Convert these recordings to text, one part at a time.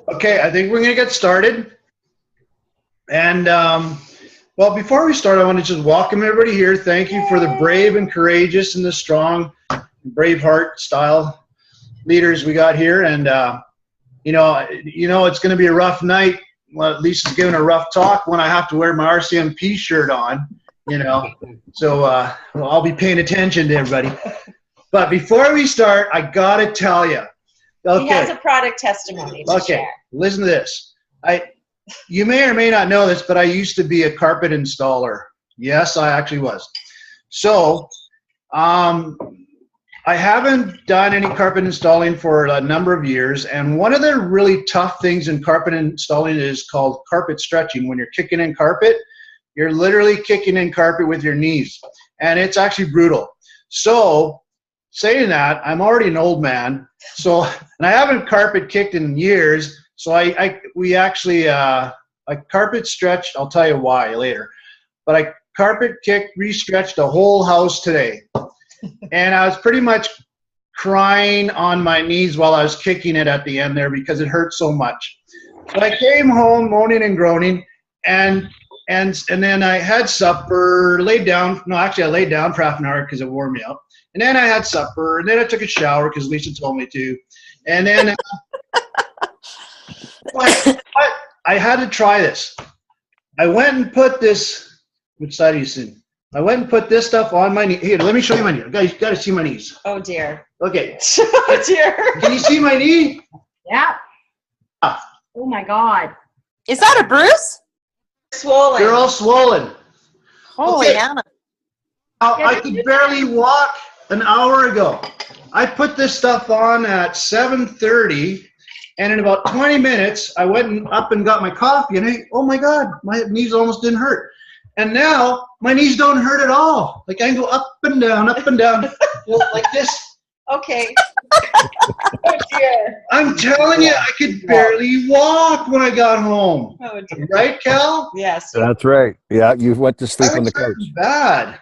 Okay, I think we're going to get started. And, well, before we start, I want to just welcome everybody here. Thank you for the brave and courageous and the strong, Braveheart style leaders we got here. And, you know, it's going to be a rough night. Well, at least it's giving a rough talk when I have to wear my RCMP shirt on, you know. So well, I'll be paying attention to everybody. But before we start, I got to tell you. Okay. He has a product testimony to share. Listen to this. You may or may not know this, but I used to be a carpet installer. Yes, I actually was. So I haven't done any carpet installing for a number of years, and one of the really tough things in carpet installing is called carpet stretching. When you're kicking in carpet, you're literally kicking in carpet with your knees, and it's actually brutal. So saying that, I'm already an old man, so, and I haven't carpet kicked in years, so we actually, I carpet stretched, I'll tell you why later, but I carpet kicked, re-stretched the whole house today. And I was pretty much crying on my knees while I was kicking it at the end there because it hurt so much. So I came home moaning and groaning, and then I had supper, laid down. No, actually I laid down for half an hour because it wore me up. And then I had supper, and then I took a shower because Lisa told me to. And then I had to try this. I went and put this, which side are you sitting? I went and put this stuff on my knee. Here, let me show you my knee. You got to see my knees. Oh, dear. Okay. Oh, dear. Can you see my knee? Yeah. Ah. Oh, my God. Is that a bruise? Swollen. They're all swollen. Holy Okay. Anna. Now, I could barely walk an hour ago. I put this stuff on at 7:30, and in about 20 minutes, I went up and got my coffee, and oh my God, my knees almost didn't hurt. And now my knees don't hurt at all. Like I can go up and down, like this. Okay. Oh, dear. I'm telling you, I could barely walk when I got home. Oh, dear. Right, Cal? Yes. That's right. Yeah, you went to sleep on the couch. Bad.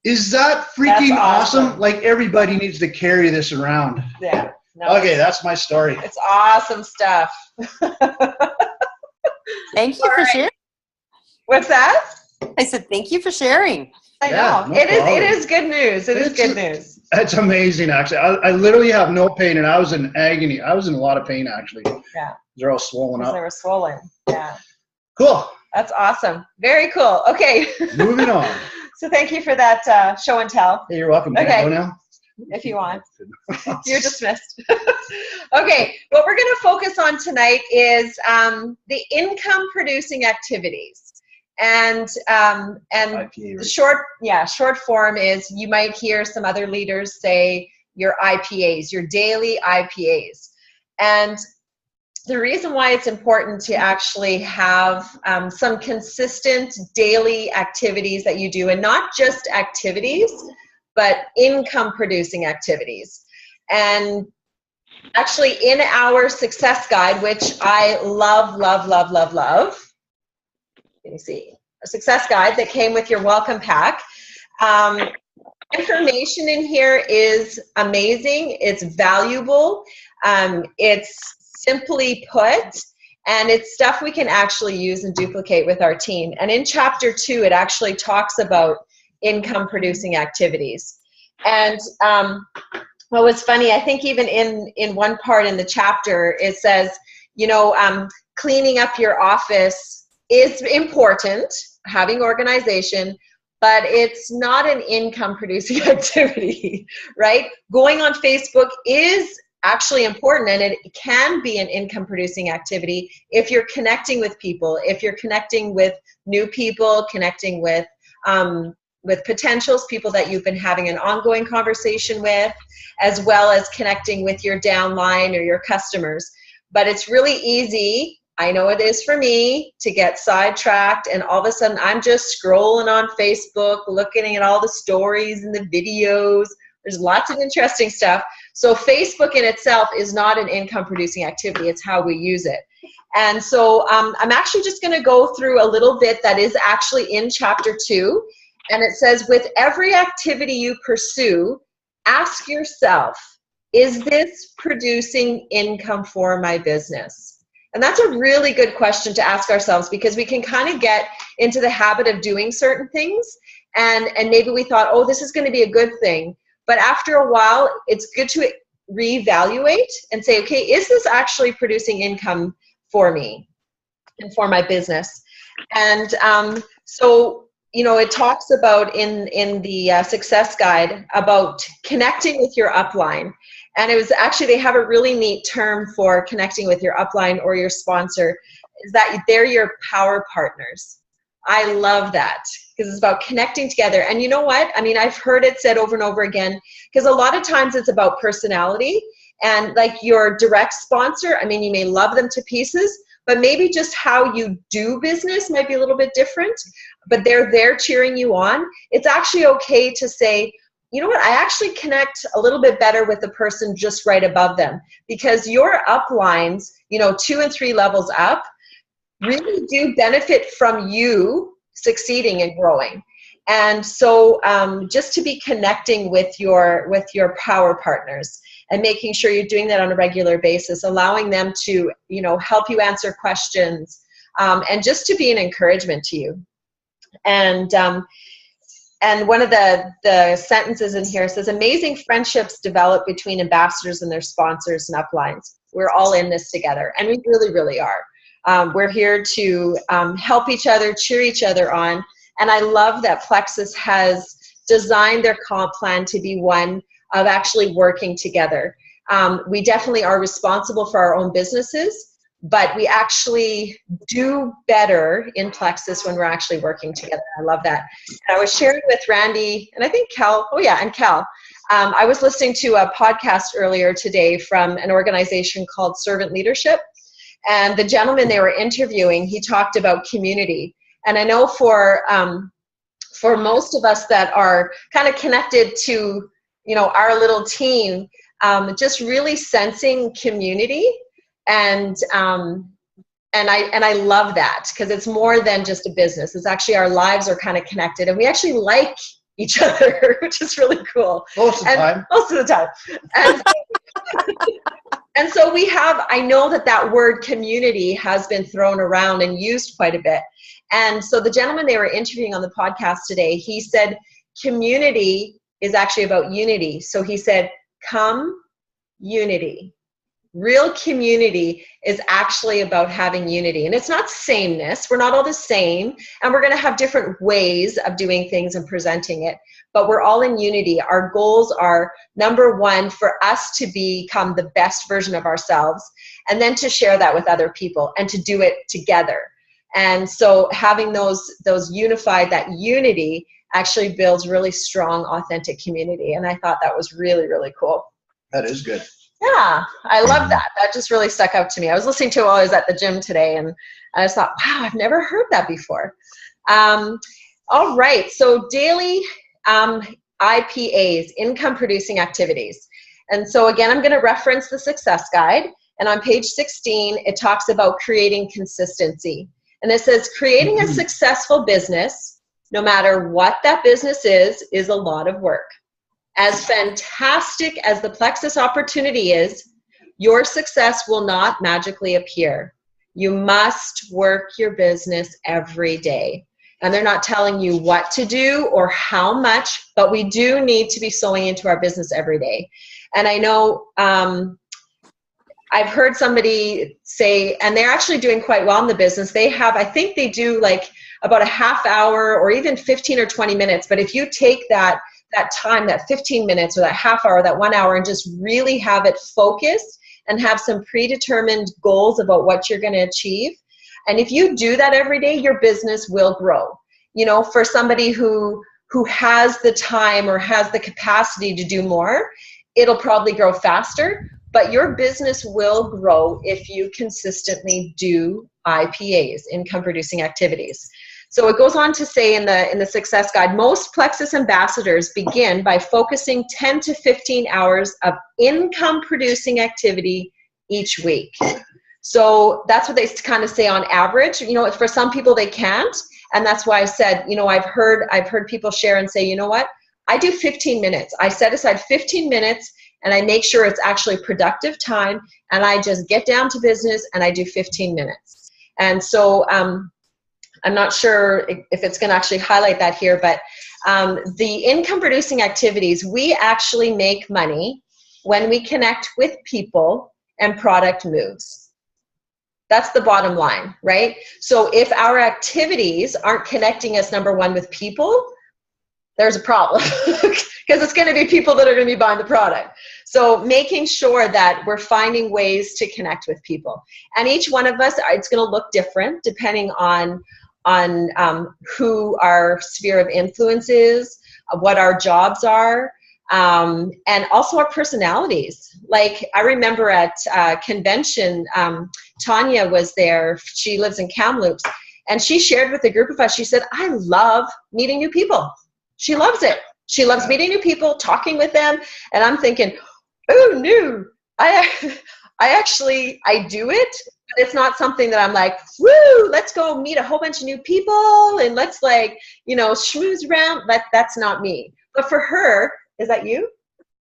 Is that freaking awesome? Like everybody needs to carry this around. Yeah. No, Okay, that's my story. It's awesome stuff. Thank you for sharing. What's that? I said, thank you for sharing. I know. Yeah, no It problem. is good news. It is good news. That's amazing, actually. I literally have no pain, and I was in agony. I was in a lot of pain, actually. Yeah. They're all swollen Because up. they were swollen. Yeah. Cool. That's awesome. Very cool. Okay. Moving on. So thank you for that show and tell, Hey, you're welcome. Can I go now? if you want. You're dismissed. Okay. What we're going to focus on tonight is the income producing activities. And IPA, right? short form is you might hear some other leaders say your IPAs, your daily IPAs. And the reason why it's important to actually have some consistent daily activities that you do, and not just activities, but income producing activities. And actually in our success guide, which I love, you see a success guide that came with your welcome pack. Information in here is amazing. It's valuable. It's simply put, and it's stuff we can actually use and duplicate with our team. And in chapter 2, it actually talks about income producing activities. And what was funny, I think even in one part in the chapter, it says, cleaning up your office is important, having organization, but it's not an income producing activity, right? Going on Facebook is actually important, and it can be an income producing activity if you're connecting with people, if you're connecting with new people, connecting with potentials, people that you've been having an ongoing conversation with, as well as connecting with your downline or your customers. But it's really easy, I know it is for me, to get sidetracked, and all of a sudden I'm just scrolling on Facebook, looking at all the stories and the videos. There's lots of interesting stuff. So Facebook in itself is not an income producing activity, it's how we use it. And so I'm actually just gonna go through a little bit that is actually in chapter 2. And it says, with every activity you pursue, ask yourself, is this producing income for my business? And that's a really good question to ask ourselves, because we can kind of get into the habit of doing certain things, and maybe we thought, oh, this is going to be a good thing. But after a while, it's good to reevaluate and say, okay, is this actually producing income for me and for my business? And so, you know, it talks about in the success guide about connecting with your upline. And it was actually, they have a really neat term for connecting with your upline or your sponsor, is that they're your power partners. I love that, because it's about connecting together. And you know what? I mean, I've heard it said over and over again, because a lot of times it's about personality, and like your direct sponsor, I mean, you may love them to pieces, but maybe just how you do business might be a little bit different, but they're there cheering you on. It's actually okay to say, you know what, I actually connect a little bit better with the person just right above them, because your uplines, you know, 2 and 3 levels up, really do benefit from you succeeding and growing. And so just to be connecting with your power partners and making sure you're doing that on a regular basis, allowing them to, you know, help you answer questions, and just to be an encouragement to you. And one of the sentences in here says, amazing friendships develop between ambassadors and their sponsors and uplines. We're all in this together, and we really, really are. We're here to help each other, cheer each other on. And I love that Plexus has designed their comp plan to be one of actually working together. We definitely are responsible for our own businesses, but we actually do better in Plexus when we're actually working together. I love that. And I was sharing with Randy, and I think Cal, and Cal. I was listening to a podcast earlier today from an organization called Servant Leadership. And the gentleman they were interviewing, he talked about community. And I know for most of us that are kind of connected to, you know, our little team, just really sensing community, and I love that, because it's more than just a business. It's actually, our lives are kind of connected, and we actually like each other, which is really cool. Most of the time. And so we have, I know that word community has been thrown around and used quite a bit. And so the gentleman they were interviewing on the podcast today, he said, community is actually about unity. So he said, come unity. Real community is actually about having unity. And it's not sameness. We're not all the same. And we're going to have different ways of doing things and presenting it. But we're all in unity. Our goals are, number one, for us to become the best version of ourselves, and then to share that with other people and to do it together. And so having those unified, that unity actually builds really strong, authentic community. And I thought that was really, really cool. That is good. Yeah, I love that. That just really stuck out to me. I was listening to it while I was at the gym today, and I just thought, wow, I've never heard that before. All right, so daily IPAs, income producing activities. And so again, I'm going to reference the success guide. And on page 16, it talks about creating consistency. And it says, creating a successful business, no matter what that business is a lot of work. As fantastic as the Plexus opportunity is, your success will not magically appear. You must work your business every day. And they're not telling you what to do or how much, but we do need to be sewing into our business every day. And I know I've heard somebody say, and they're actually doing quite well in the business. They have, I think they do like about a half hour or even 15 or 20 minutes. But if you take that time, that 15 minutes or that half hour, that 1 hour, and just really have it focused and have some predetermined goals about what you're going to achieve. And if you do that every day, your business will grow. You know, for somebody who has the time or has the capacity to do more, it'll probably grow faster, but your business will grow if you consistently do IPAs, income producing activities. So it goes on to say in the success guide, most Plexus ambassadors begin by focusing 10 to 15 hours of income producing activity each week. So that's what they kind of say on average. You know, for some people they can't, and that's why I said, you know, I've heard people share and say, you know what, I do 15 minutes. I set aside 15 minutes and I make sure it's actually productive time, and I just get down to business and I do 15 minutes. And so I'm not sure if it's going to actually highlight that here, but the income producing activities, we actually make money when we connect with people and product moves. That's the bottom line, right? So if our activities aren't connecting us, number one, with people, there's a problem because it's going to be people that are going to be buying the product. So making sure that we're finding ways to connect with people. And each one of us, it's going to look different depending on who our sphere of influence is, what our jobs are, and also our personalities. Like I remember at convention, Tanya was there. She lives in Kamloops, and she shared with a group of us, she said, I love meeting new people. She loves it. She loves meeting new people, talking with them. And I'm thinking, oh no, I do it, but it's not something that I'm like, woo, let's go meet a whole bunch of new people and let's like, schmooze around. That's not me. But for her, is that you?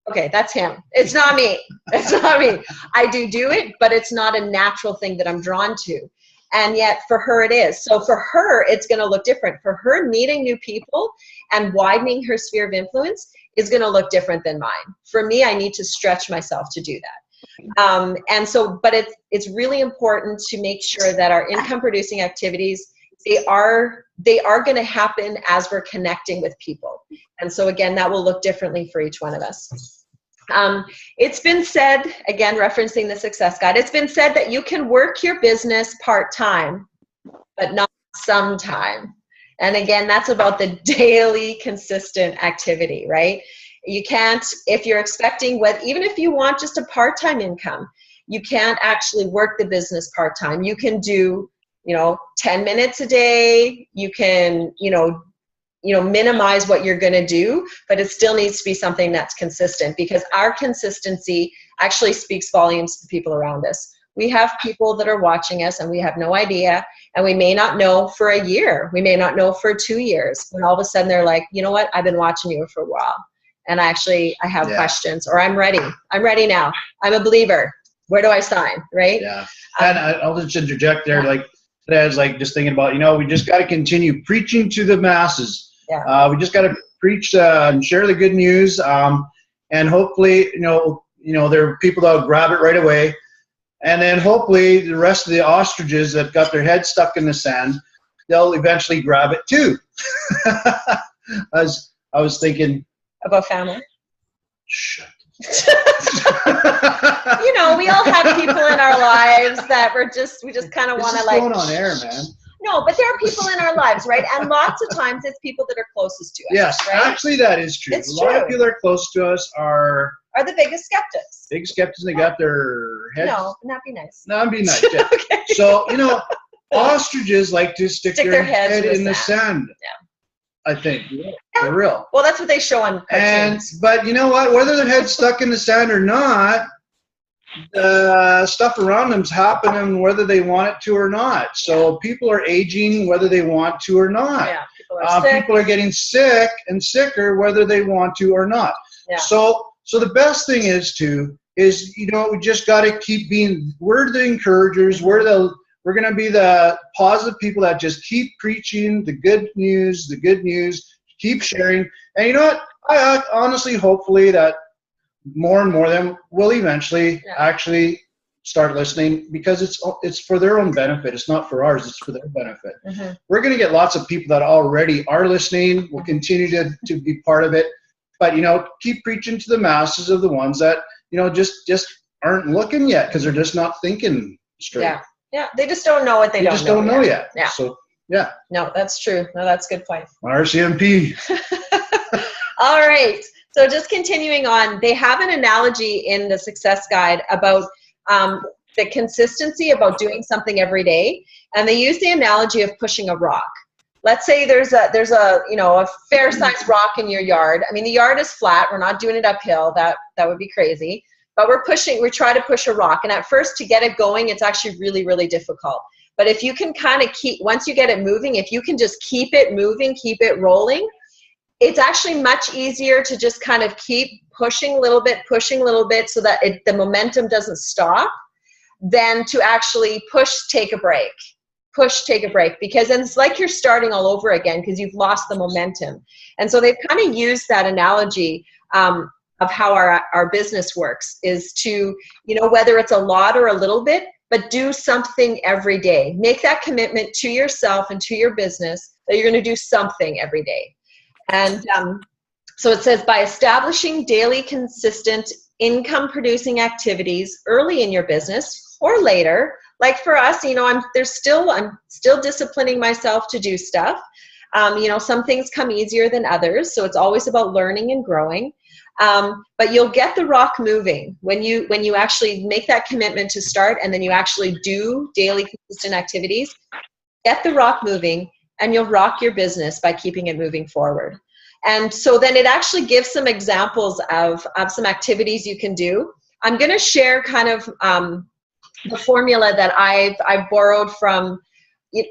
Okay, that's him. It's not me. It's not me. I do it, but it's not a natural thing that I'm drawn to. And yet for her it is. So for her, it's going to look different. For her, meeting new people and widening her sphere of influence is going to look different than mine. For me, I need to stretch myself to do that. And so, but it's really important to make sure that our income producing activities, they are going to happen as we're connecting with people. And so again, that will look differently for each one of us. It's been said, again, referencing the Success Guide, it's been said that you can work your business part-time, but not sometime. And again, that's about the daily consistent activity, right? You can't, if you're expecting even if you want just a part-time income, you can't actually work the business part-time. You can do, 10 minutes a day. You can, minimize what you're going to do, but it still needs to be something that's consistent, because our consistency actually speaks volumes to the people around us. We have people that are watching us and we have no idea, and we may not know for a year. We may not know for 2 years. When all of a sudden they're like, you know what, I've been watching you for a while, and I have questions, or I'm ready. I'm ready now. I'm a believer. Where do I sign, right? Yeah. And I'll just interject there. Like today I was like just thinking about, we just got to continue preaching to the masses. Yeah. We just got to preach and share the good news, and hopefully, there are people that will grab it right away, and then hopefully the rest of the ostriches that got their head stuck in the sand, they'll eventually grab it too. As I was thinking about family. Shut. We all have people in our lives that we just kind of want to like. Going on air, man. No, but there are people in our lives, right? And lots of times it's people that are closest to us. Yes, right? Actually that is true. It's a lot of people that are close to us are the biggest skeptics. Big skeptics. They got their heads. No, not be nice. No, be nice. Yeah. Okay. So, ostriches like to stick their head in the sand. Yeah. I think. Yeah. For real. Well, that's what they show on cartoons. But you know what? Whether their head's stuck in the sand or not, the stuff around them's happening whether they want it to or not. So people are aging whether they want to or not. Yeah, people are sick. People are getting sick and sicker whether they want to or not. Yeah. So the best thing is we just got to keep being. We're the encouragers. We're going to be the positive people that just keep preaching the good news. Keep sharing. And you know what? I honestly, hopefully that more and more of them will eventually actually start listening, because it's for their own benefit. It's not for ours. It's for their benefit. Mm-hmm. We're going to get lots of people that already are listening. We'll continue to be part of it. But, keep preaching to the masses of the ones that, just aren't looking yet, because they're just not thinking straight. Yeah. Yeah. They just don't know what they don't know yet. Yeah. So, yeah. No, that's true. No, that's a good point. RCMP. All right. So just continuing on, they have an analogy in the Success Guide about the consistency, about doing something every day. And they use the analogy of pushing a rock. Let's say there's a fair-sized rock in your yard. I mean, the yard is flat. We're not doing it uphill. That would be crazy. But we try to push a rock. And at first, to get it going, it's actually really, really difficult. But if you can kind of once you get it moving, if you can just keep it moving, keep it rolling, it's actually much easier to just kind of keep pushing a little bit so that the momentum doesn't stop than to actually take a break, because then it's like you're starting all over again because you've lost the momentum. And so they've kind of used that analogy of how our business works is to, whether it's a lot or a little bit, but do something every day. Make that commitment to yourself and to your business that you're going to do something every day. And so it says, by establishing daily consistent income producing activities early in your business or later, like for us, I'm still disciplining myself to do stuff. Some things come easier than others, so it's always about learning and growing. But you'll get the rock moving when you actually make that commitment to start, and then you actually do daily consistent activities. Get the rock moving, and you'll rock your business by keeping it moving forward. And so then it actually gives some examples of some activities you can do. I'm going to share kind of the formula that I've borrowed from.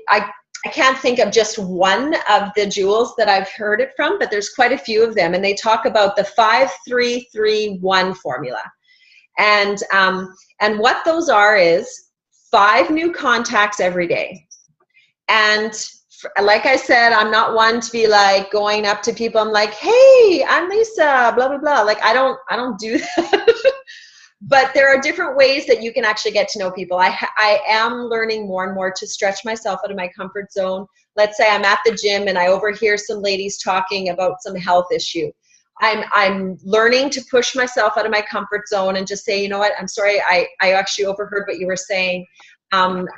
I can't think of just one of the jewels that I've heard it from, but there's quite a few of them, and they talk about the 5-3-3-1 formula. And what those are is 5 new contacts every day. And like I said, I'm not one to be like going up to people. I'm like, hey, I'm Lisa, blah, blah, blah. Like, I don't do that. But there are different ways that you can actually get to know people. I am learning more and more to stretch myself out of my comfort zone. Let's say I'm at the gym and I overhear some ladies talking about some health issue. I'm learning to push myself out of my comfort zone and just say, you know what, I'm sorry, I actually overheard what you were saying. And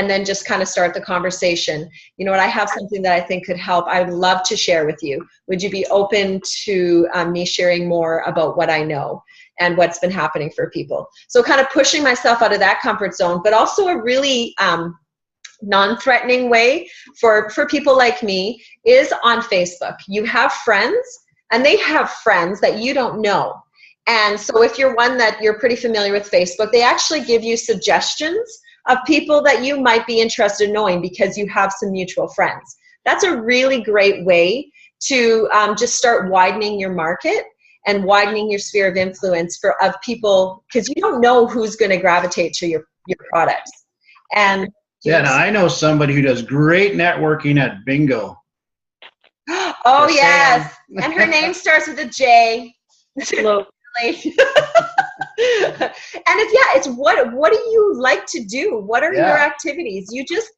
then just kind of start the conversation. You know what, I have something that I think could help. I would love to share with you. Would you be open to me sharing more about what I know and what's been happening for people? So kind of pushing myself out of that comfort zone, but also a really non-threatening way for people like me is on Facebook. You have friends and they have friends that you don't know. And so if you're one that you're pretty familiar with Facebook, they actually give you suggestions of people that you might be interested in knowing because you have some mutual friends. That's a really great way to just start widening your market and widening your sphere of influence of people, because you don't know who's going to gravitate to your products. And now I know somebody who does great networking at bingo. Oh, yes. And her name starts with a J. Hello. And it's what do you like to do? What are your activities? You just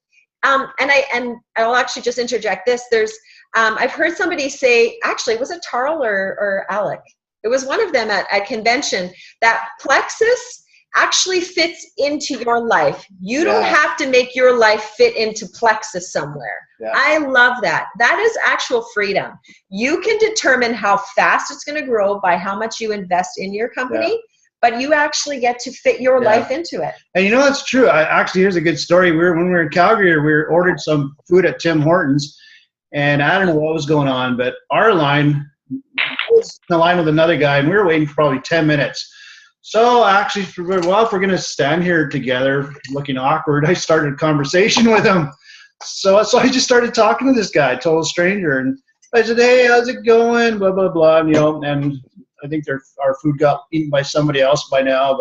and I'll actually just interject this. There's I've heard somebody say, actually, was it Tarl or Alec? It was one of them at convention, that plexus actually fits into your life. You don't have to make your life fit into plexus somewhere. Yeah. I love that. That is actual freedom. You can determine how fast it's going to grow by how much you invest in your company, but you actually get to fit your life into it. And that's true. Actually, here's a good story. When we were in Calgary, we ordered some food at Tim Hortons, and I don't know what was going on, but our line was in the line with another guy, and we were waiting for probably 10 minutes. So actually, if we're going to stand here together looking awkward, I started a conversation with him. So I just started talking to this guy, total stranger, and I said, hey, how's it going? Blah, blah, blah. And I think our food got eaten by somebody else by now.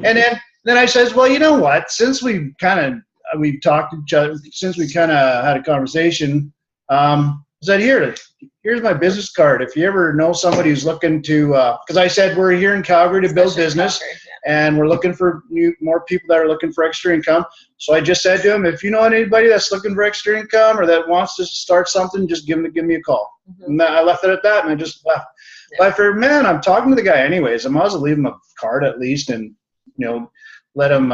And then I says, well, you know what? Since we talked to each other, since we kind of had a conversation, I said, here's my business card. If you ever know somebody who's looking to, because I said we're here in Calgary to build business, and we're looking for more people that are looking for extra income. So I just said to him, if you know anybody that's looking for extra income or that wants to start something, just give me a call. Mm-hmm. And I left it at that, and I just left. Yeah. But I figured, man, I'm talking to the guy anyways. I might as well leave him a card at least, and let him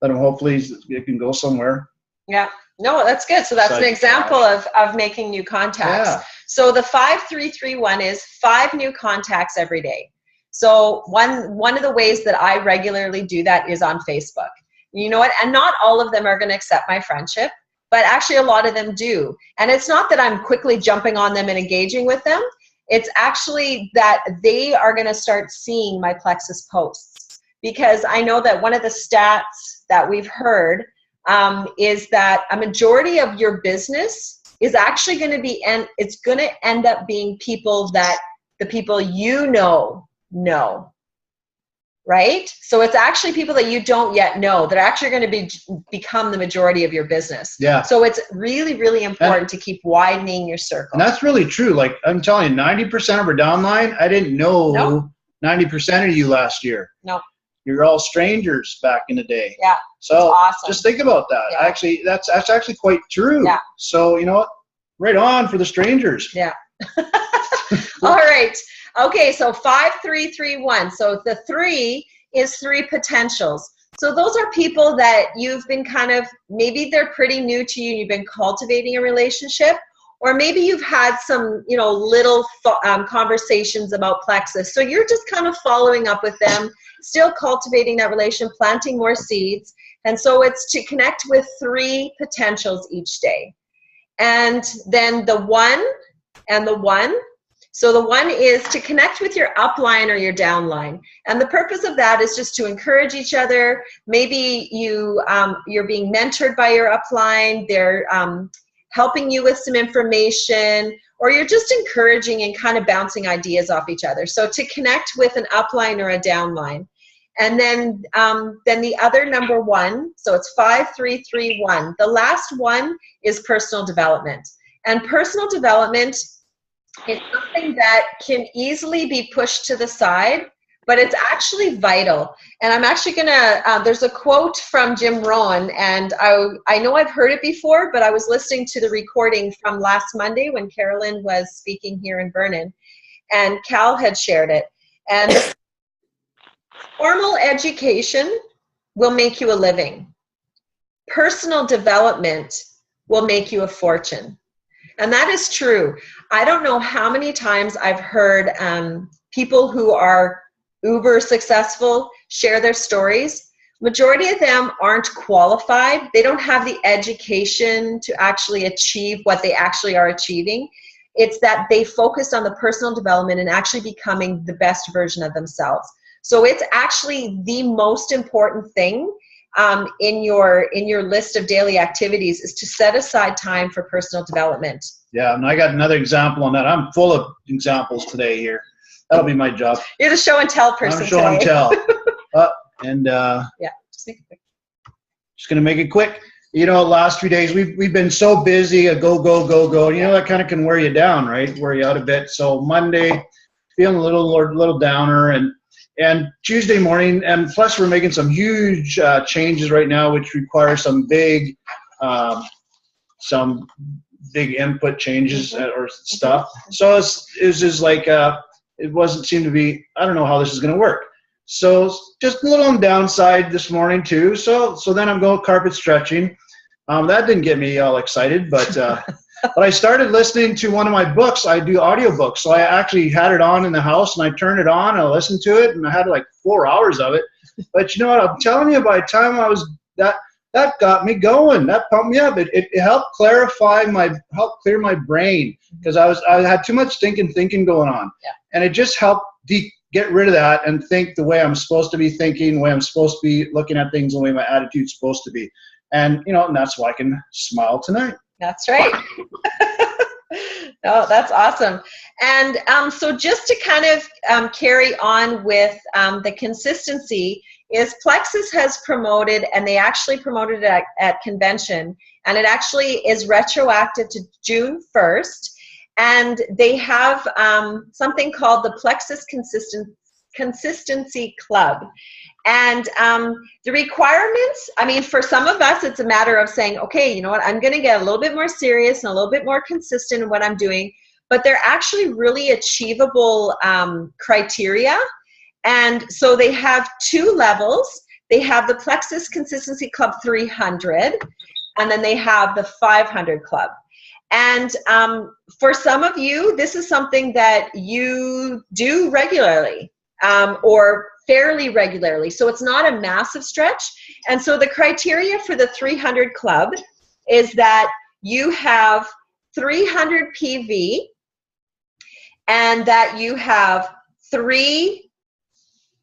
hopefully it can go somewhere. Yeah. No, that's good. So that's an example of making new contacts. Yeah. So the 5-3-3-1 is 5 new contacts every day. So one of the ways that I regularly do that is on Facebook. You know what? And not all of them are going to accept my friendship, but actually a lot of them do. And it's not that I'm quickly jumping on them and engaging with them. It's actually that they are going to start seeing my Plexus posts, because I know that one of the stats that we've heard is that a majority of your business is actually going to be, and it's going to end up being people that the people you know, right? So it's actually people that you don't yet know that are actually going to become the majority of your business. Yeah. So it's really, really important to keep widening your circle. And that's really true. Like I'm telling you, 90% of our downline, I didn't know 90% of you last year. No. You're all strangers back in the day. Yeah. So awesome. Just think about that. Yeah. Actually, that's actually quite true. Yeah. So you know what? Right on for the strangers. Yeah. All right. Okay, so 5, 3, 3, 1. So the 3 is 3 potentials. So those are people that you've been kind of, maybe they're pretty new to you and you've been cultivating a relationship, or maybe you've had some, you know, little conversations about plexus. So you're just kind of following up with them, still cultivating that relation, planting more seeds. And so it's to connect with 3 potentials each day. And then the 1 and the 1. So the 1 is to connect with your upline or your downline. And the purpose of that is just to encourage each other. Maybe you're being mentored by your upline. They're helping you with some information, or you're just encouraging and kind of bouncing ideas off each other. So to connect with an upline or a downline. And then the other number 1, so it's 5, 3, 3, 1. The last one is personal development. And personal development is something that can easily be pushed to the side, but it's actually vital. And I'm actually gonna, there's a quote from Jim Rohn, and I know I've heard it before, but I was listening to the recording from last Monday when Carolyn was speaking here in Vernon, and Cal had shared it. And formal education will make you a living. Personal development will make you a fortune. And that is true. I don't know how many times I've heard people who are uber successful share their stories. Majority of them aren't qualified. They don't have the education to actually achieve what they actually are achieving. It's that they focused on the personal development and actually becoming the best version of themselves. So it's actually the most important thing in your list of daily activities is to set aside time for personal development. Yeah, and I got another example on that. I'm full of examples today here. That'll be my job. You're the show and tell person. I'm show and tell. Yeah, just make it quick. Just gonna make it quick. You know, last few days we've been so busy, go. You know, that kind of can wear you down, right? Wear you out a bit. So Monday, feeling a little downer, and Tuesday morning, and plus we're making some huge changes right now, which require some big input changes or stuff. So it's just like it wasn't seem to be. I don't know how this is going to work. So just a little on the downside this morning too. So then I'm going carpet stretching. That didn't get me all excited, but but I started listening to one of my books. I do audiobooks, so I actually had it on in the house, and I turned it on and I listened to it, and I had like 4 hours of it. But you know what? I'm telling you, by the time I was that got me going. That pumped me up. It helped clear my brain because I had too much thinking going on, and it just helped get rid of that and think the way I'm supposed to be thinking, the way I'm supposed to be looking at things, the way my attitude's supposed to be. And you know, and that's why I can smile tonight. That's right. Oh, that's awesome. And so just to kind of carry on with the consistency is Plexus has promoted, and they actually promoted it at convention, and it actually is retroactive to June 1st. And they have something called the Plexus Consistency Club. And the requirements, I mean, for some of us, it's a matter of saying, okay, you know what, I'm going to get a little bit more serious and a little bit more consistent in what I'm doing. But they're actually really achievable criteria. And so they have 2 levels. They have the Plexus Consistency Club 300, and then they have the 500 Club. And for some of you, this is something that you do regularly or fairly regularly. So it's not a massive stretch. And so the criteria for the 300 Club is that you have 300 PV and that you have 3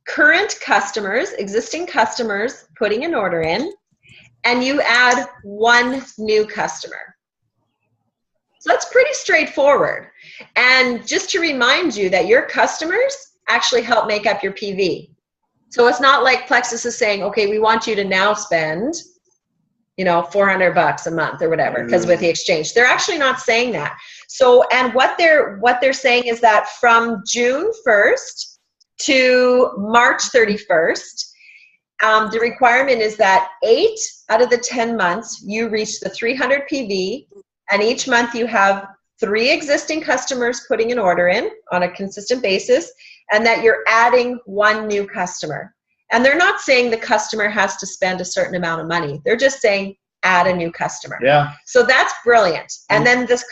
current customers, existing customers putting an order in, and you add 1 new customer. So that's pretty straightforward. And just to remind you that your customers actually help make up your PV. So it's not like Plexus is saying, okay, we want you to now spend, $400 a month or whatever, because with the exchange, they're actually not saying that. So, and what they're saying is that from June 1st to March 31st, the requirement is that 8 out of the 10 months you reach the 300 PV, and each month you have 3 existing customers putting an order in on a consistent basis, and that you're adding 1 new customer. And they're not saying the customer has to spend a certain amount of money. They're just saying add a new customer. Yeah. So that's brilliant. And then this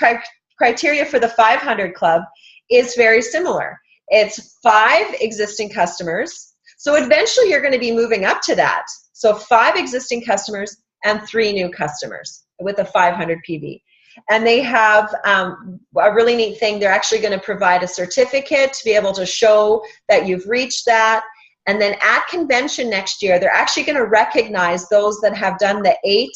criteria for the 500 Club is very similar. It's 5 existing customers. So eventually you're going to be moving up to that. So 5 existing customers and 3 new customers with a 500 PV. And they have a really neat thing. They're actually going to provide a certificate to be able to show that you've reached that. And then at convention next year, they're actually going to recognize those that have done the 8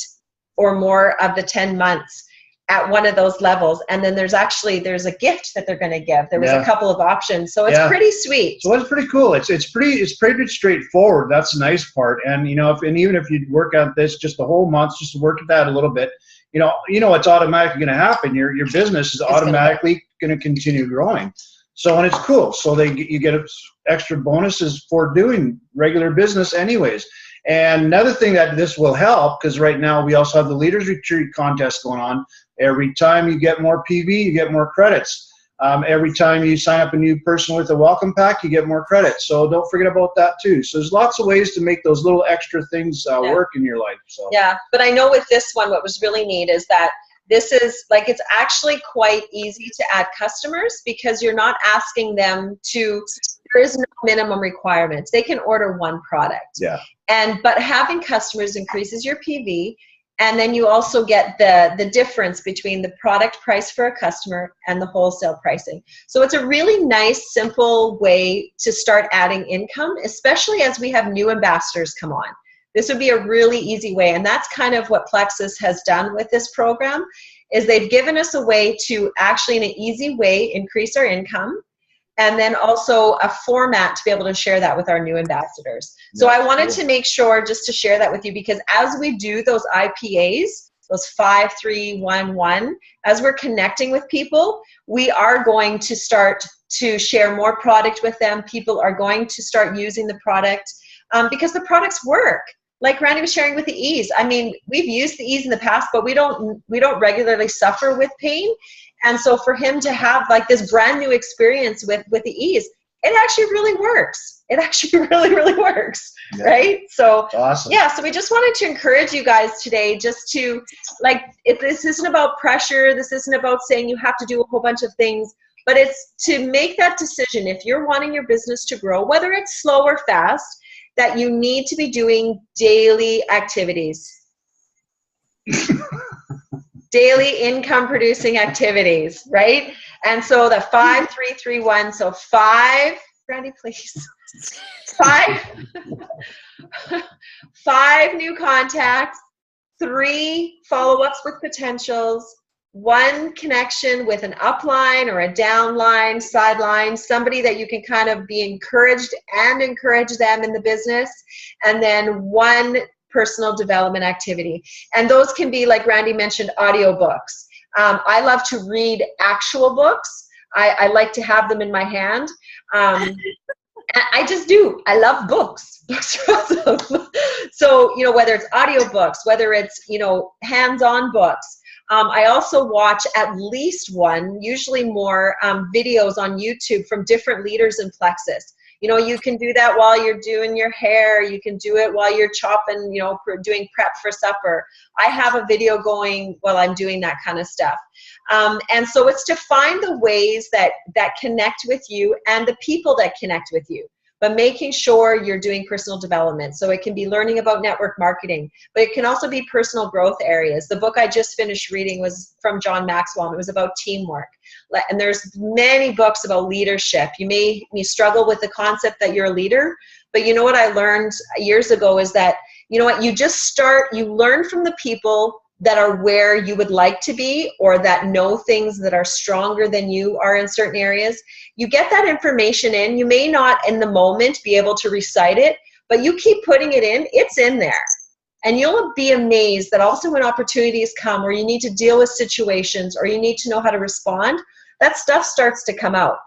or more of the 10 months at one of those levels. And then there's a gift that they're going to give. There was a couple of options. So it's pretty sweet. So it's pretty cool. It's pretty straightforward. That's the nice part. And, even if you work on this just the whole month, just to work at that a little bit, it's automatically going to happen. Your business is automatically going to continue growing. So, and it's cool. So you get extra bonuses for doing regular business anyways. And another thing that this will help, because right now we also have the Leaders Retreat contest going on. Every time you get more PV, you get more credits. Every time you sign up a new person with a welcome pack, you get more credits. So don't forget about that too. So there's lots of ways to make those little extra things work in your life. So. Yeah, but I know with this one, what was really neat is that this is it's actually quite easy to add customers, because you're not asking them there is no minimum requirements. They can order 1 product. Yeah. But having customers increases your PV, and then you also get the difference between the product price for a customer and the wholesale pricing. So it's a really nice, simple way to start adding income, especially as we have new ambassadors come on. This would be a really easy way, and that's kind of what Plexus has done with this program, is they've given us a way to actually in an easy way increase our income, and then also a format to be able to share that with our new ambassadors. So I wanted to make sure just to share that with you, because as we do those IPAs, those 5, 3, 1, 1, as we're connecting with people, we are going to start to share more product with them. People are going to start using the product because the products work. Like Randy was sharing with the ease. I mean, we've used the ease in the past, but we don't regularly suffer with pain. And so for him to have this brand new experience with the ease, it actually really works. It actually really, really works, right? So awesome. Yeah, so we just wanted to encourage you guys today just to, this isn't about pressure. This isn't about saying you have to do a whole bunch of things, but it's to make that decision. If you're wanting your business to grow, whether it's slow or fast, that you need to be doing daily activities. Daily income producing activities, right? And so the 5, 3, 3, 1. So 5, Randy, please. 5 new contacts, 3 follow-ups with potentials, 1 connection with an upline or a downline, sideline, somebody that you can kind of be encouraged and encourage them in the business, and then 1 personal development activity. And those can be, like Randy mentioned, audiobooks. I love to read actual books. I like to have them in my hand. I just do. I love books. Books are awesome. So, whether it's audiobooks, whether it's, hands-on books. I also watch at least 1, usually more, videos on YouTube from different leaders in Plexus. You can do that while you're doing your hair. You can do it while you're chopping, doing prep for supper. I have a video going while I'm doing that kind of stuff. And so it's to find the ways that connect with you and the people that connect with you, but making sure you're doing personal development. So it can be learning about network marketing, but it can also be personal growth areas. The book I just finished reading was from John Maxwell, and it was about teamwork. And there's many books about leadership. You may struggle with the concept that you're a leader, but what I learned years ago is that, you learn from the people that are where you would like to be, or that know things that are stronger than you are in certain areas. You get that information in. You may not in the moment be able to recite it, but you keep putting it in, it's in there. And you'll be amazed that also when opportunities come or you need to deal with situations or you need to know how to respond, that stuff starts to come out.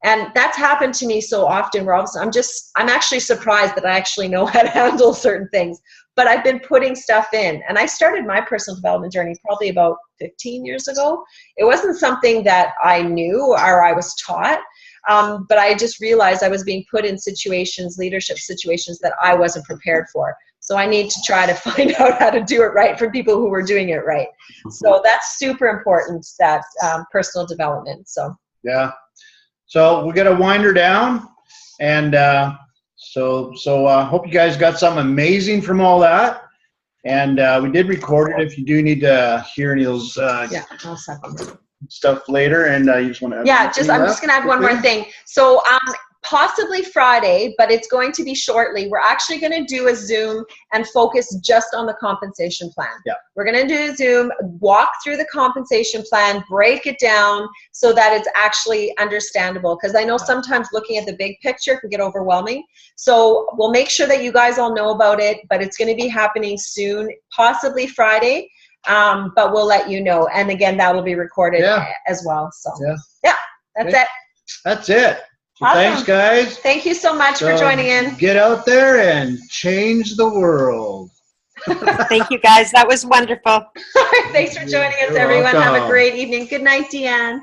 And that's happened to me so often where I'm actually surprised that I actually know how to handle certain things. But I've been putting stuff in. And I started my personal development journey probably about 15 years ago. It wasn't something that I knew or I was taught. But I just realized I was being put in situations, leadership situations that I wasn't prepared for. So I need to try to find out how to do it right from people who were doing it right. So that's super important, that personal development. So Yeah. So we're gonna wind her down, and so hope you guys got something amazing from all that. And we did record it. If you do need to hear any of those yeah, I'll second. stuff later, and you just want to Yeah, I'm just gonna add one more thing. So possibly Friday, but it's going to be shortly. We're actually going to do a Zoom and focus just on the compensation plan. Yeah. We're going to do a Zoom, walk through the compensation plan, break it down so that it's actually understandable. Because I know sometimes looking at the big picture can get overwhelming. So we'll make sure that you guys all know about it, but it's going to be happening soon, possibly Friday. But we'll let you know. And again, that will be recorded as well. So yeah, that's it. That's it. So Awesome. Thanks, guys. Thank you so much for joining in. Get out there and change the world. Thank you, guys. That was wonderful. Thanks for joining us, You're everyone. welcome. Have a great evening. Good night, Deanne.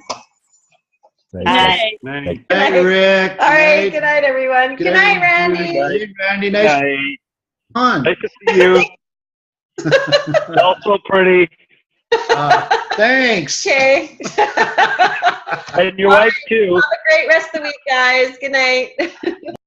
Thanks. Bye. Good night, Rick. All right. Good night, everyone. Good night, Randy. Hey, Randy. Nice on. Nice to see you. Also pretty. Thanks. Okay. And your wife too. Have a great rest of the week, guys. Good night.